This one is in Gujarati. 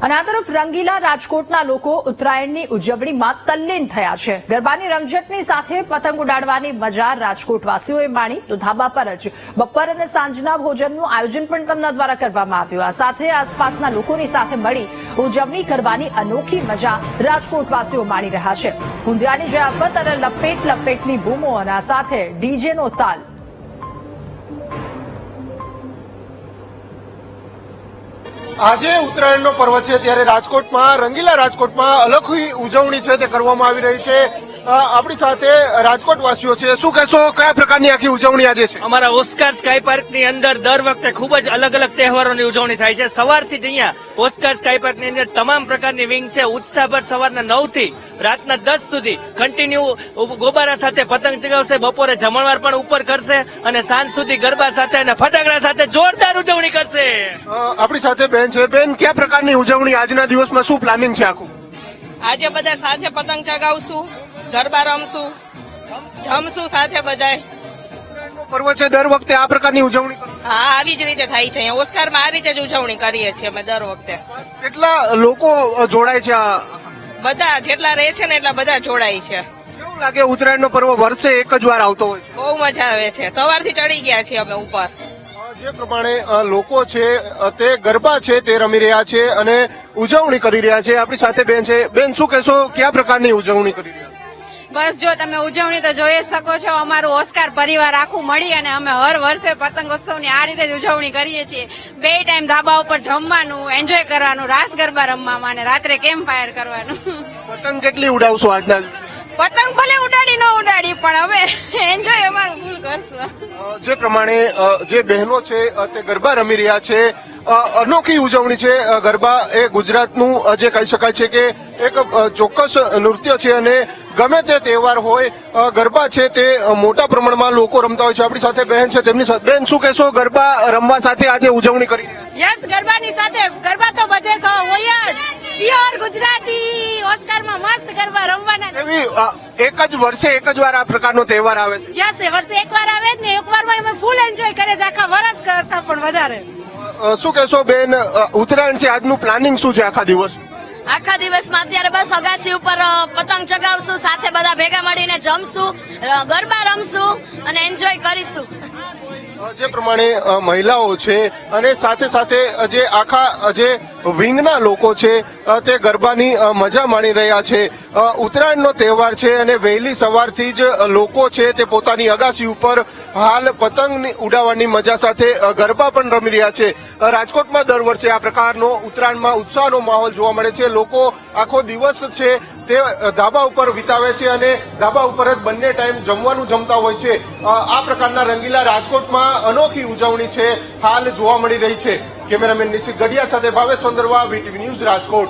અને આ તરફ રંગીલા રાજકોટના લોકો ઉત્તરાયણની ઉજવણીમાં તલ્લીન થયા છે। ગરબાની રમઝટની સાથે પતંગ ઉડાડવાની મજા રાજકોટવાસીઓએ માણી તો ધાબા પર જ બપોર અને સાંજના ભોજનનું આયોજન પણ તેમના દ્વારા કરવામાં આવ્યું। આ સાથે આસપાસના લોકોની સાથે મળી ઉજવણી કરવાની અનોખી મજા રાજકોટવાસીઓ માણી રહ્યા છે। ઊંધિયાની જયાફત અને લપેટ લપેટની બૂમો અને આ સાથે ડીજેનો તાલ। આજે ઉત્તરાયણનો પર્વ છે ત્યારે રાજકોટમાં રંગીલા રાજકોટમાં અનોખી ઉજવણી છે તે કરવામાં આવી રહી છે। આપણી સાથે રાજકોટવાસીઓ છે। શું કહેશો, કયા પ્રકારની આખી ઉજવણી આજે છે? અમારા ઓસ્કાર સ્કાય પાર્ક ની અંદર દર વખતે ખૂબ જ અલગ અલગ તહેવારોની ઉજવણી થાય છે। સવારથી જ અહીંયા ઓસ્કાર સ્કાય પાર્ક ની અંદર તમામ પ્રકારની વિંગ છે। ઉત્સાહભર સવારના 9 થી રાતના 10 સુધી કન્ટિન્યુ ગોબારા સાથે પતંગ ચગાવશે, બપોરે જમણવાર પણ ઉપર કરશે અને સાંજ સુધી ગરબા સાથે અને ફટાકડા સાથે જોરદાર ઉજવણી કરશે। આપણી સાથે બેન છે। બેન, કયા પ્રકારની ઉજવણી આજના દિવસમાં શું પ્લાનિંગ છે આખું? આજે બધા સાથે પતંગ ચગાવશું, ગરબા રમશું, જમશું સાથે બધાય। પર્વ છે, દર વખતે આ પ્રકારની ઉજવણી કરો? હા, આવી જ રીતે થાય છે। અહીંયા ઓસ્કારમાં આ રીતે જ ઉજવણી કરીએ છીએ અમે દર વખતે। કેટલા લોકો જોડાય છે? બધા જેટલા રહે છે ને એટલા બધા જોડાય છે। કેવું લાગે, ઉત્તરાયણનો પર્વ વર્ષે એક જ વાર આવતો હોય છે? બહુ મજા આવે છે। સવારથી ચડી ગયા છીએ અમે ઉપર। જે પ્રમાણે લોકો છે તે ગરબા છે તે રમી રહ્યા છે અને ઉજવણી કરી રહ્યા છે। આપણી સાથે બેન છે। બેન, શું કહેશો, કયા પ્રકારની ઉજવણી કરી રહ્યા છે? બસ જો તમે ઉજવણી તો જોઈ શકો છો। અમારું ઓસ્કાર પરિવાર આખું મળી અને અમે હર વર્ષે પતંગોત્સવની આ રીતે જ ઉજવણી કરીએ છીએ। 2 ટાઈમ ધાબા ઉપર જમવાનું, એન્જોય કરવાનું, રાસ ગરબા રમવામાં અને રાત્રે કેમ્પ ફાયર કરવાનું। પતંગ કેટલી ઉડાવશો આજના દિવસે? પતંગ ભલે ઉડાડી ન ઉડાડી પણ હવે એન્જોય અમારું ફૂલ કરશું। જે પ્રમાણે જે બહેનો છે તે ગરબા રમી રહ્યા છે, અનોખી ઉજવણી છે। ગરબા એ ગુજરાતનું જે કહી શકાય છે કે એક ચોક્કસ નૃત્ય છે અને ગમે તે તહેવાર હોય ગરબા છે તે મોટા પ્રમાણમાં લોકો રમતા હોય છે। આપણી સાથે બહેન છે, તેમની સાથે બેન, શું કહેશો, ગરબા રમવા સાથે આજે ઉજવણી કરી? યસ, ગરબાની સાથે ગરબા તો બધે હોય જ। પ્યોર ગુજરાતી ઓસ્કારમાં મસ્ત ગરબા રમવાના। એવી એક જ વર્ષે એક જ વાર આ પ્રકારનો તહેવાર આવે છે? યસ, વર્ષે એકવાર આવે જ ને, એકવારમાં અમે ફૂલ એન્જોય કરે છે, આખા વર્ષ કરતા પણ વધારે। શું કહેશો બેન, ઉત્તરાયણ છે, આજનું પ્લાનિંગ શું છે આખા દિવસ? આખા દિવસમાં અત્યારે બસ અગાસી ઉપર પતંગ ચગાવશું, સાથે બધા ભેગા મળીને જમશું, ગરબા રમશું અને એન્જોય કરીશું। જે પ્રમાણે મહિલાઓ છે અને સાથે સાથે જે આખા જે વિંગના લોકો છે તે ગરબાની મજા માણી રહ્યા છે। ઉત્તરાયણનો તહેવાર છે અને વહેલી સવારથી જ લોકો છે તે પોતાની અગાસી ઉપર હાલ પતંગ ઉડાવવાની મજા સાથે ગરબા પણ રમી રહ્યા છે। રાજકોટમાં દર વર્ષે આ પ્રકારનો ઉત્તરાયણમાં ઉત્સાહનો માહોલ જોવા મળે છે। લોકો આખો દિવસ છે તે ધાબા ઉપર વિતાવે છે અને ધાબા ઉપર જ બંને ટાઈમ જમવાનું જમતા હોય છે। આ પ્રકારના રંગીલા રાજકોટમાં અનોખી ઉજવણી છે હાલ જોવા મળી રહી છે। કેમેરામેન નિશિત ગઢિયા સાથે ભાવેશ ચંદ્રવા, વીટીવી ન્યૂઝ, રાજકોટ।